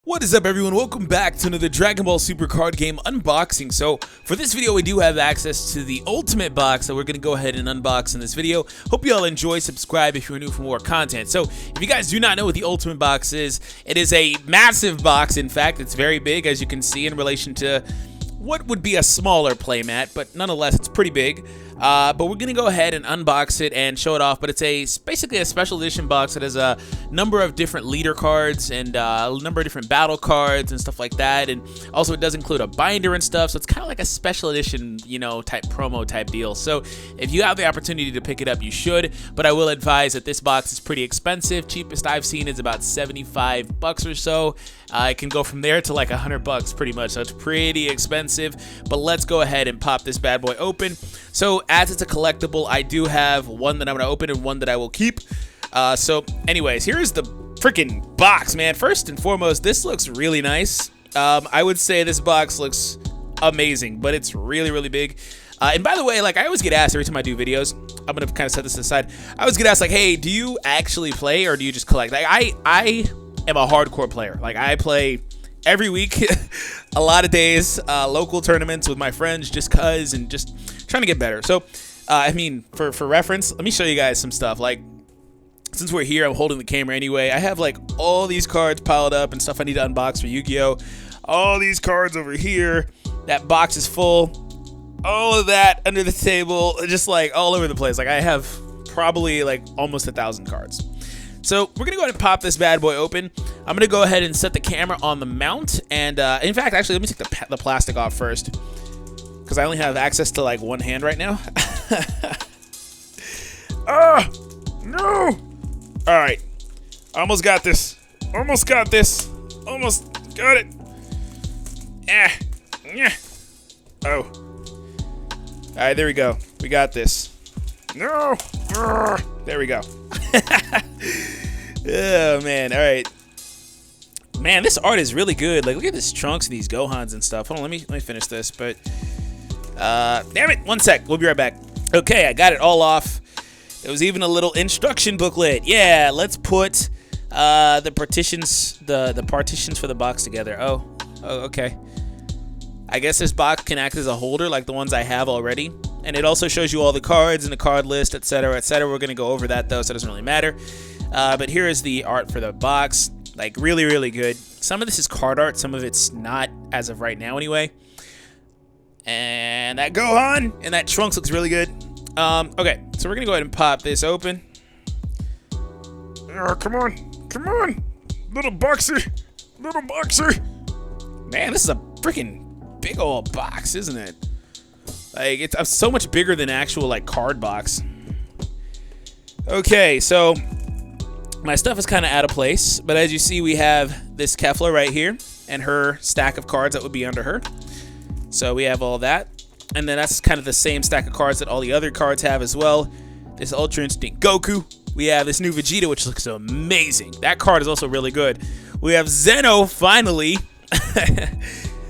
What is up, everyone? Welcome back to another Dragon Ball Super card game unboxing. So for this video we do have access to the ultimate box that we're going to go ahead and unbox in this video. Hope you all enjoy. Subscribe if you're new for more content. So if you guys do not know what the ultimate box is, it is a massive box. In fact, it's very big, as you can see, in relation to what would be a smaller playmat, but nonetheless it's pretty big. But we're gonna go ahead and unbox it and show it off. But it's basically a special edition box that has a number of different leader cards and a number of different battle cards and stuff like that. And also it does include a binder and stuff, so it's kind of like a special edition, you know, type promo type deal. So if you have the opportunity to pick it up, you should. But I will advise that this box is pretty expensive. Cheapest I've seen is about 75 bucks or so. It can go from there to like 100 bucks pretty much, so it's pretty expensive. But let's go ahead and pop this bad boy open. So as it's a collectible, I do have one that I'm going to open and one that I will keep. So anyways, here's the freaking box, man. First and foremost, this looks really nice. I would say this box looks amazing, but it's really, really big. And by the way, like, I always get asked every time I do videos, I'm going to kind of set this aside. I always get asked, like, hey, do you actually play or do you just collect? Like, I am a hardcore player. Like, I play every week, a lot of days, local tournaments with my friends just cuz, and just trying to get better. So, I mean, for reference, let me show you guys some stuff. Like, since we're here, I'm holding the camera anyway. I have like all these cards piled up and stuff I need to unbox for Yu-Gi-Oh! All these cards over here. That box is full. All of that under the table, just like all over the place. Like, I have probably like almost 1,000 cards. So we're gonna go ahead and pop this bad boy open. I'm gonna go ahead and set the camera on the mount, and in fact, actually, let me take the plastic off first, because I only have access to like one hand right now. Ah, no! All right, almost got this. Almost got this. Almost got it. Yeah. Oh. All right, there we go. We got this. No. There we go. Oh man, all right. Man, this art is really good. Like, look at this Trunks and these Gohans and stuff. Hold on, let me finish this. But damn it, one sec. We'll be right back. Okay, I got it all off. There was even a little instruction booklet. Yeah, let's put the partitions for the box together. Oh, okay. I guess this box can act as a holder like the ones I have already. And it also shows you all the cards and the card list, etc., etc. We're going to go over that, though, so it doesn't really matter. But here is the art for the box. Like, really, really good. Some of this is card art. Some of it's not, as of right now, anyway. And that Gohan and that Trunks looks really good. Okay, so we're going to go ahead and pop this open. Oh, come on. Come on. Little boxer. Little boxer. Man, this is a freaking big old box, isn't it? Like, it's so much bigger than actual, like, card box. Okay, so my stuff is kind of out of place, but as you see, we have this Kefla right here and her stack of cards that would be under her. So we have all that, and then that's kind of the same stack of cards that all the other cards have as well. This Ultra Instinct Goku. We have this new Vegeta, which looks amazing. That card is also really good. We have Zeno, finally.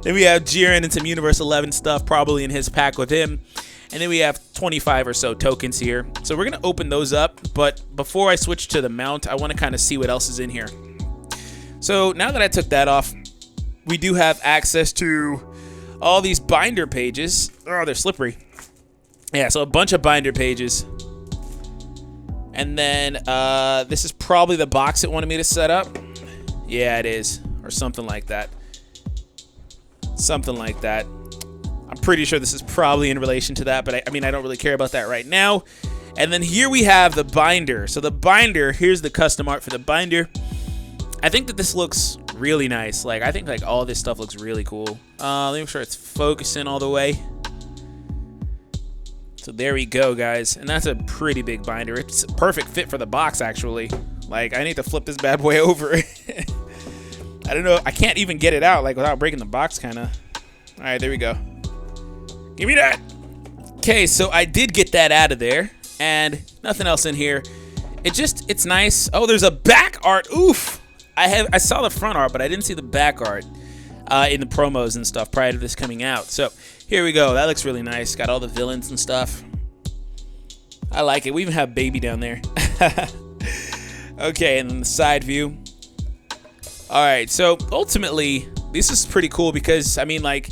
Then we have Jiren and some Universe 11 stuff probably in his pack with him. And then we have 25 or so tokens here. So we're going to open those up. But before I switch to the mount, I want to kind of see what else is in here. So now that I took that off, we do have access to all these binder pages. Oh, they're slippery. Yeah, so a bunch of binder pages. And then this is probably the box it wanted me to set up. Yeah, it is. Or something like that. Something like that. I'm pretty sure this is probably in relation to that, but I mean, I don't really care about that right now. And then here we have the binder. So the binder, here's the custom art for the binder. I think that this looks really nice. Like, I think like all this stuff looks really cool. Let me make sure it's focusing all the way. So there we go, guys. And that's a pretty big binder. It's a perfect fit for the box, actually. Like, I need to flip this bad boy over. I don't know. I can't even get it out, like, without breaking the box, kind of. All right, there we go. Give me that. Okay, so I did get that out of there, and nothing else in here. It's nice. Oh, there's a back art. Oof. I saw the front art, but I didn't see the back art in the promos and stuff prior to this coming out. So here we go. That looks really nice. Got all the villains and stuff. I like it. We even have Baby down there. Okay, and then the side view. All right, so ultimately, this is pretty cool because, I mean, like,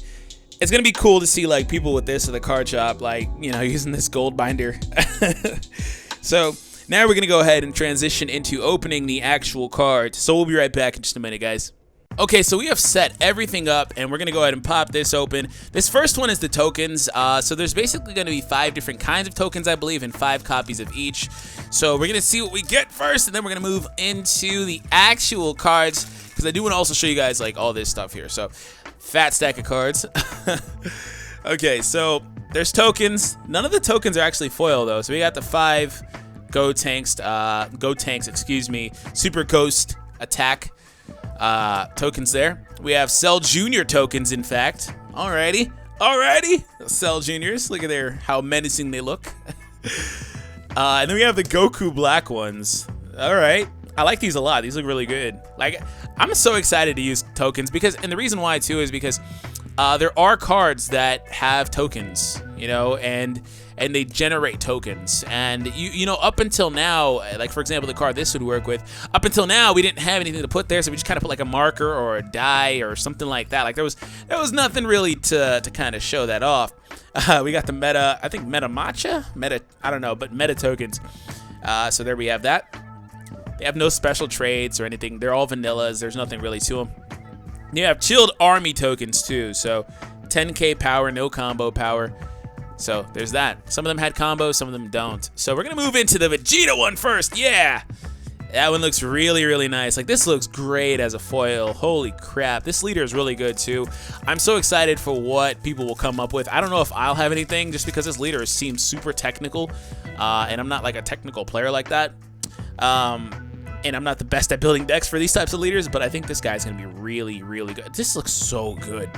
it's going to be cool to see, like, people with this at the card shop, like, you know, using this gold binder. So now we're going to go ahead and transition into opening the actual cards. So we'll be right back in just a minute, guys. Okay, so we have set everything up, and we're going to go ahead and pop this open. This first one is the tokens. So there's basically going to be 5 different kinds of tokens, I believe, and 5 copies of each. So we're going to see what we get first, and then we're going to move into the actual cards, because I do want to also show you guys, like, all this stuff here. So fat stack of cards. Okay, so there's tokens. None of the tokens are actually foil, though. So we got the 5 Go Tanks, excuse me, Super Ghost Attack tokens there. We have Cell Jr. tokens, in fact. Alrighty. Cell Juniors. Look at there, how menacing they look. And then we have the Goku Black ones. Alright. I like these a lot. These look really good. Like, I'm so excited to use tokens because, and the reason why too is because there are cards that have tokens, you know, and they generate tokens. And you know, up until now, like for example, the card this would work with, up until now we didn't have anything to put there, so we just kind of put like a marker or a die or something like that. Like there was nothing really to kind of show that off. We got the meta, I think meta matcha, I don't know, but meta tokens. So there we have that. They have no special trades or anything. They're all vanillas. There's nothing really to them. You have chilled army tokens too. So 10k power, no combo power. So there's that. Some of them had combos, some of them don't. So we're gonna move into the Vegeta one first. Yeah, that one looks really, really nice. Like this looks great as a foil. Holy crap, this leader is really good too. I'm so excited for what people will come up with. I don't know if I'll have anything just because this leader seems super technical, and I'm not like a technical player like that. And I'm not the best at building decks for these types of leaders, but I think this guy's gonna be really, really good. This looks so good.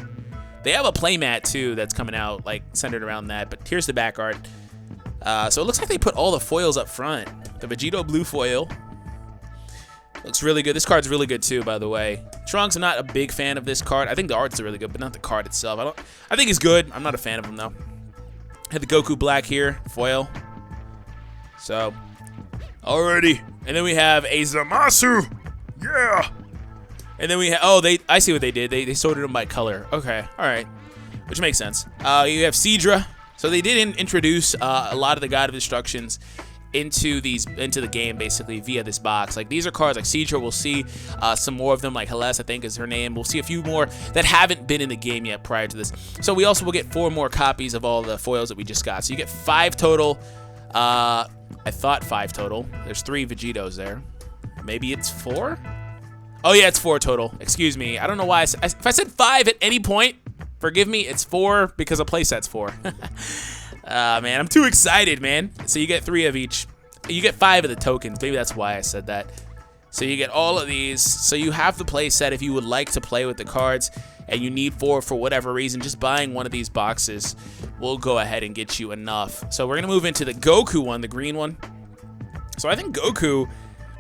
They have a playmat too that's coming out, like centered around that, but here's the back art. So it looks like they put all the foils up front. The Vegeta blue foil looks really good. This card's really good too, by the way. Trunks, I'm not a big fan of this card. I think the art's really good, but not the card itself. I think he's good. I'm not a fan of him though. Have the Goku Black here, foil. So, alrighty. And then we have a Zamasu. Yeah. And then we have, oh, I see what they did. They sorted them by color. Okay, all right, which makes sense. You have Cedra. So they did introduce a lot of the God of Destructions into the game basically via this box. Like these are cards like Cedra. We'll see some more of them, like Hellas, I think is her name. We'll see a few more that haven't been in the game yet prior to this. So we also will get 4 more copies of all the foils that we just got. So you get 5 total. I thought 5 total. There's 3 Vegetos there. Maybe it's 4? Oh yeah, it's 4 total. Excuse me. I don't know why. If I said 5 at any point, forgive me. It's 4 because a playset's 4. Man, I'm too excited, man. So you get 3 of each. You get 5 of the tokens. Maybe that's why I said that. So you get all of these. So you have the playset if you would like to play with the cards and you need 4 for whatever reason. Just buying one of these boxes will go ahead and get you enough. So we're going to move into the Goku one, the green one. So I think Goku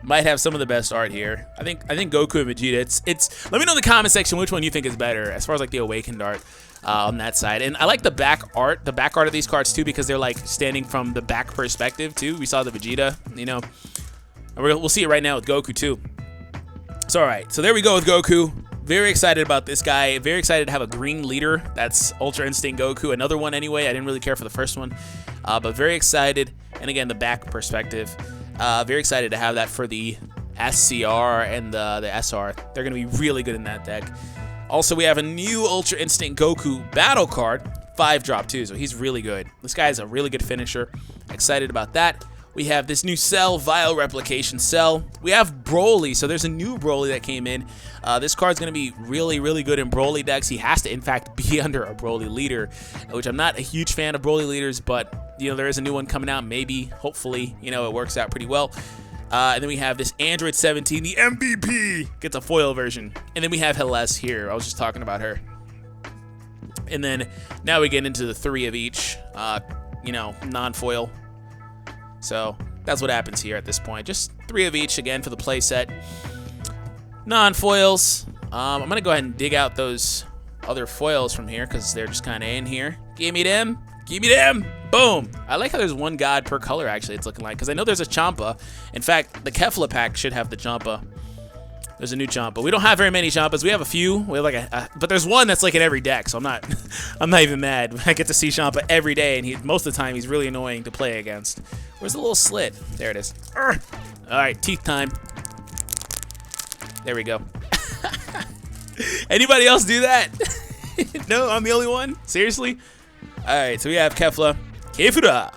might have some of the best art here. I think Goku and Vegeta. It's. Let me know in the comment section which one you think is better as far as like the awakened art on that side. And I like the back art of these cards too because they're like standing from the back perspective too. We saw the Vegeta, you know. And we'll see it right now with Goku too. So all right, so there we go with Goku. Very excited about this guy. Very excited to have a green leader. That's Ultra Instinct Goku. Another one anyway. I didn't really care for the first one, but very excited. And again, the back perspective. Very excited to have that for the SCR and the SR. They're going to be really good in that deck. Also, we have a new Ultra Instinct Goku battle card, 5-drop too, so he's really good. This guy is a really good finisher. Excited about that. We have this new Cell, Vile Replication Cell. We have Broly, so there's a new Broly that came in. This card's going to be really, really good in Broly decks. He has to, in fact, be under a Broly leader, which I'm not a huge fan of Broly leaders, but, you know, there is a new one coming out. Maybe, hopefully, you know, it works out pretty well. And then we have this Android 17, the MVP, gets a foil version. And then we have Hellas here. I was just talking about her. And then now we get into the 3 of each, you know, non-foil. So that's what happens here at this point. Just 3 of each again for the playset. Non-foils. I'm going to go ahead and dig out those other foils from here because they're just kind of in here. Give me them. Give me them. Boom. I like how there's 1 god per color, actually, it's looking like. Because I know there's a Champa. In fact, the Kefla pack should have the Champa. There's a new Champa. We don't have very many Champas. We have a few. We have like but there's one that's like in every deck, so I'm not even mad. I get to see Champa every day, and most of the time he's really annoying to play against. Where's the little slit? There it is. All right, teeth time. There we go. Anybody else do that? No, I'm the only one. Seriously? All right, so we have Kefla. Kefura.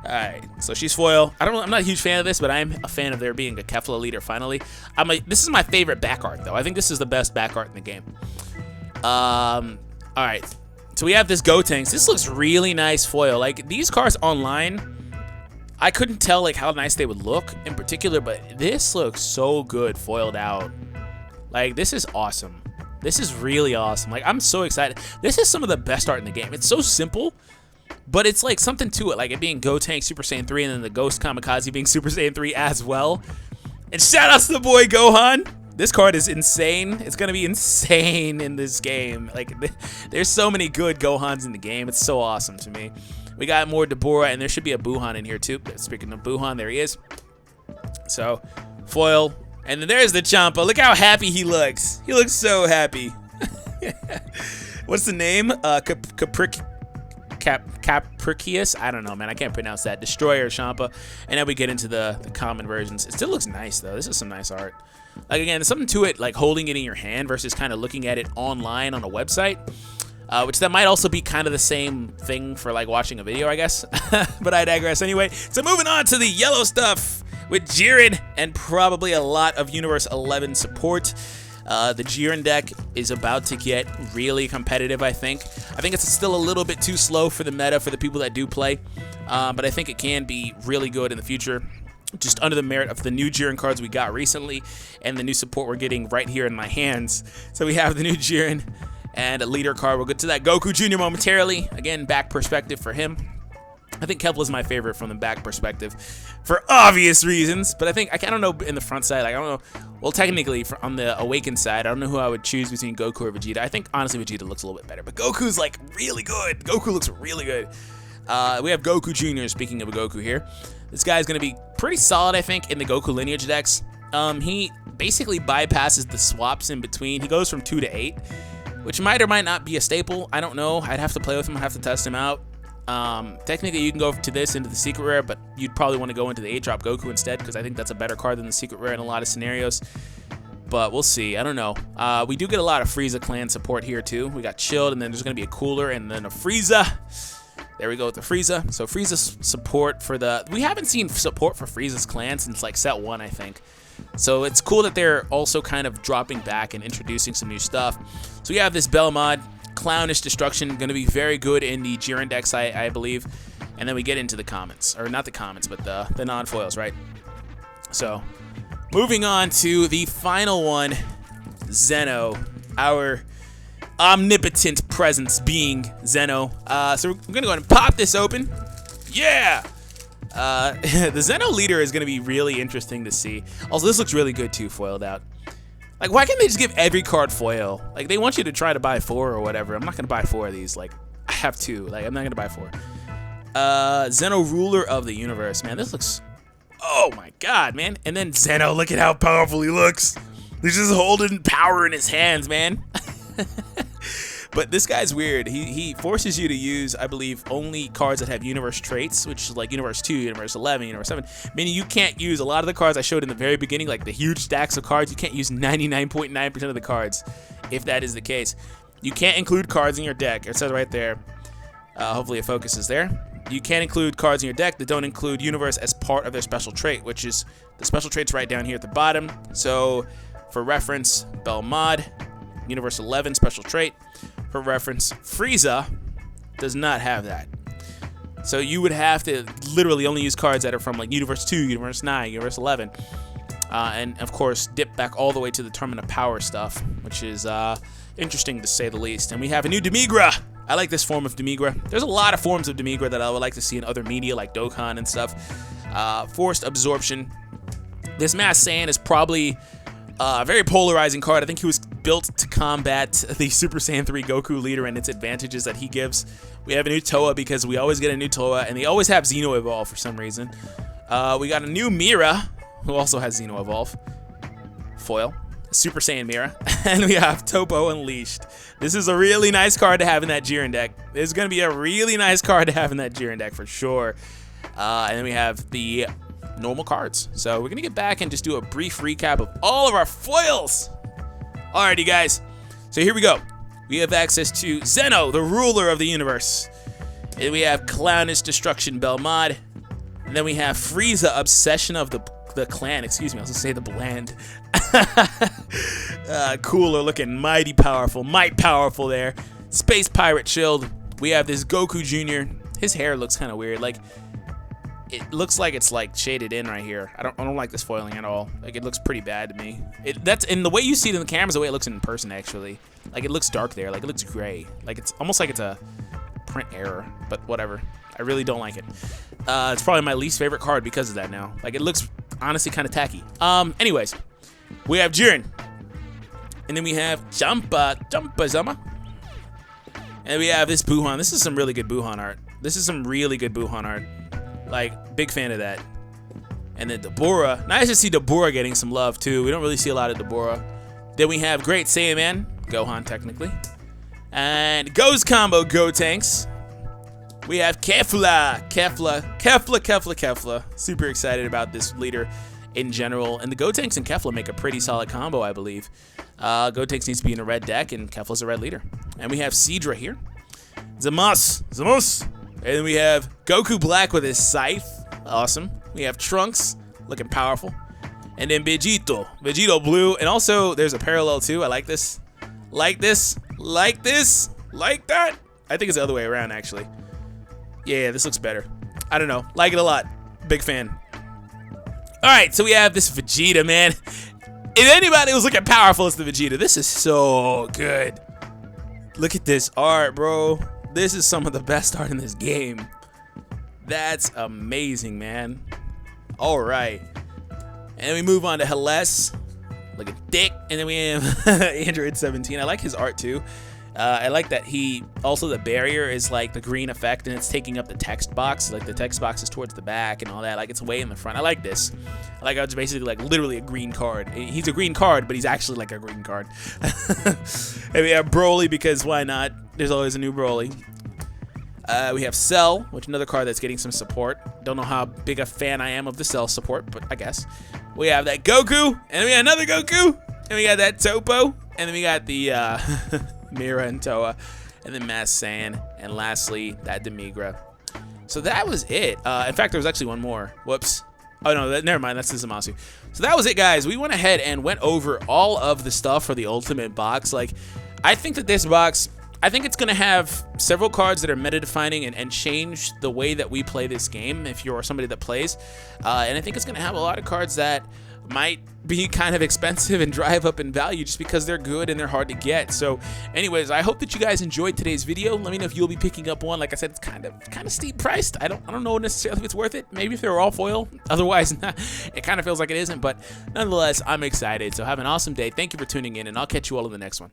All right, so she's foil. I'm not a huge fan of this, but I'm a fan of there being a Kefla leader finally. This is my favorite back art, though. I think this is the best back art in the game. All right, so we have this Gotenks. This looks really nice foil. Like, these cards online, I couldn't tell like how nice they would look in particular, but this looks so good foiled out. Like, this is awesome. This is really awesome. Like, I'm so excited. This is some of the best art in the game. It's so simple, but it's like something to it, like it being Gotenks Super Saiyan 3 and then the Ghost Kamikaze being Super Saiyan 3 as well. And shout out to the boy Gohan. This card is insane. It's going to be insane in this game. Like, there's so many good Gohans in the game. It's so awesome to me. We got more Deborah, and there should be a Buhan in here too. Speaking of Buhan, there he is. So, foil. And then there's the Champa. Look how happy he looks. He looks so happy. What's the name? Capricious? I don't know, man. I can't pronounce that. Destroyer Champa. And then we get into the common versions. It still looks nice, though. This is some nice art. Like, again, there's something to it, like holding it in your hand versus kind of looking at it online on a website. Which that might also be kind of the same thing for, like, watching a video, I guess. But I digress anyway. So moving on to the yellow stuff with Jiren and probably a lot of Universe 11 support. The Jiren deck is about to get really competitive, I think. I think it's still a little bit too slow for the meta for the people that do play, but I think it can be really good in the future, just under the merit of the new Jiren cards we got recently and the new support we're getting right here in my hands. So we have the new Jiren and a leader card. We'll get to that Goku Jr. momentarily. Again, back perspective for him. I think Kefla's my favorite from the back perspective for obvious reasons, but I don't know in the front side, like, I don't know. Well, technically, on the Awakened side, I don't know who I would choose between Goku or Vegeta. I think, honestly, Vegeta looks a little bit better, but Goku's, like, really good. Goku looks really good. We have Goku Jr., speaking of a Goku here. This guy's going to be pretty solid, I think, in the Goku lineage decks. He basically bypasses the swaps in between. He goes from 2 to 8, which might or might not be a staple. I don't know. I'd have to play with him. I'd have to test him out. Technically, you can go to this into the secret rare, but you'd probably want to go into the 8-drop Goku instead, because I think that's a better card than the secret rare in a lot of scenarios. But we'll see. I don't know. We do get a lot of Frieza clan support here, too. We got Chilled, and then there's going to be a Cooler, and then a Frieza. There we go with the Frieza. So Frieza's support for the... We haven't seen support for Frieza's clan since, like, set 1, I think. So it's cool that they're also kind of dropping back and introducing some new stuff. So we have this Belmod. Clownish Destruction, going to be very good in the Jiren decks, I believe. And then we get into the comments, or not the comments, but the non-foils, right? So, moving on to the final one, Zeno, our omnipotent presence being Zeno. So we're going to go ahead and pop this open. Yeah! The Zeno leader is going to be really interesting to see. Also, this looks really good too, foiled out. Like, why can't they just give every card foil? Like, they want you to try to buy 4 or whatever. I'm not going to buy 4 of these. Like, I have 2. Like, I'm not going to buy 4. Zeno, Ruler of the Universe. Man, this looks... Oh, my God, man. And then Zeno, look at how powerful he looks. He's just holding power in his hands, man. But this guy's weird. He forces you to use, I believe, only cards that have universe traits, which is like Universe 2, Universe 11, Universe 7. Meaning you can't use a lot of the cards I showed in the very beginning, like the huge stacks of cards. You can't use 99.9% of the cards, if that is the case. You can't include cards in your deck. It says right there. Hopefully it focuses there. You can't include cards in your deck that don't include universe as part of their special trait, which is the special traits right down here at the bottom. So, for reference, Belmod, Universe 11 special trait. For reference, Frieza does not have that. So you would have to literally only use cards that are from like Universe 2, Universe 9, Universe 11. And of course, dip back all the way to the Tournament of Power stuff, which is interesting to say the least. And we have a new Dimitra. I like this form of Dimitra. There's a lot of forms of Dimitra that I would like to see in other media like Dokkan and stuff. Forced Absorption. This Mass Saiyan is probably a very polarizing card. I think he was built to combat the Super Saiyan 3 Goku leader and its advantages that he gives. We have a new Toa because we always get a new Toa, and they always have Zeno Evolve for some reason. We got a new Mira, who also has Zeno Evolve. foil, Super Saiyan Mira, and we have Topo Unleashed. This is a really nice card to have in that Jiren deck. This is going to be a really nice card to have in that Jiren deck for sure. And then we have the normal cards. So we're going to get back and just do a brief recap of all of our foils. Alrighty, guys. So here we go. We have access to Zeno, the ruler of the universe. And we have Clownish Destruction Belmod. And then we have Frieza, Obsession of the Clan. Excuse me, I was going to say the Bland. Cooler looking, mighty powerful, might powerful there. Space Pirate Shield. We have this Goku Jr. His hair looks kind of weird. Like, it looks like it's like shaded in right here. I don't like this foiling at all. Like, it looks pretty bad to me. That's in the way you see it in the camera is the way it looks in person actually. Like, it looks dark there. Like, it looks gray. Like, it's almost like it's a print error, but whatever. I really don't like it. It's probably my least favorite card because of that now. Like, it looks honestly kind of tacky. Anyways, we have Jiren. And then we have Champa Zama. And we have this Buhan. This is some really good Buhan art. This is some really good Buhan art. Like, big fan of that. And then Dabura. Nice to see Dabura getting some love, too. We don't really see a lot of Dabura. Then we have Great Saiyaman. Gohan, technically. And Ghost Combo Gotenks. We have Kefla. Super excited about this leader in general. And the Gotenks and Kefla make a pretty solid combo, I believe. Gotenks needs to be in a red deck, and Kefla's a red leader. And we have Sidra here. Zamas. And then we have Goku Black with his scythe. Awesome. We have Trunks, looking powerful. And then Vegeta Blue. And also, there's a parallel too. I like this. Like this. Like this. Like that. I think it's the other way around, actually. Yeah, this looks better. I don't know. Like it a lot. Big fan. Alright, so we have this Vegeta, man. If anybody was looking powerful, it's the Vegeta. This is so good. Look at this art, bro. This is some of the best art in this game. That's amazing, man. Alright. And then we move on to Heles. Look at Dick. And then we have Android 17. I like his art too. I like that he also, the barrier is like the green effect and it's taking up the text box. Like the text box is towards the back and all that. Like it's way in the front. I like this. I like how it's basically like literally a green card. He's a green card, but he's actually like a green card. And we have Broly because why not? There's always a new Broly. We have Cell, which is another card that's getting some support. Don't know how big a fan I am of the Cell support, but I guess. We have that Goku, and we got another Goku, and we got that Topo, and then we got the Mira and Toa, and then Mass Saiyan, and lastly, that Dimitra. So that was it. In fact, there was actually one more. Whoops. Oh, no, never mind. That's the Zamasu. So that was it, guys. We went ahead and went over all of the stuff for the Ultimate box. Like, I think that this box... I think it's going to have several cards that are meta-defining and change the way that we play this game if you're somebody that plays. And I think it's going to have a lot of cards that might be kind of expensive and drive up in value just because they're good and they're hard to get. So anyways, I hope that you guys enjoyed today's video. Let me know if you'll be picking up one. Like I said, it's kind of steep priced. I don't know necessarily if it's worth it. Maybe if they were all foil. Otherwise, it kind of feels like it isn't. But nonetheless, I'm excited. So have an awesome day. Thank you for tuning in, and I'll catch you all in the next one.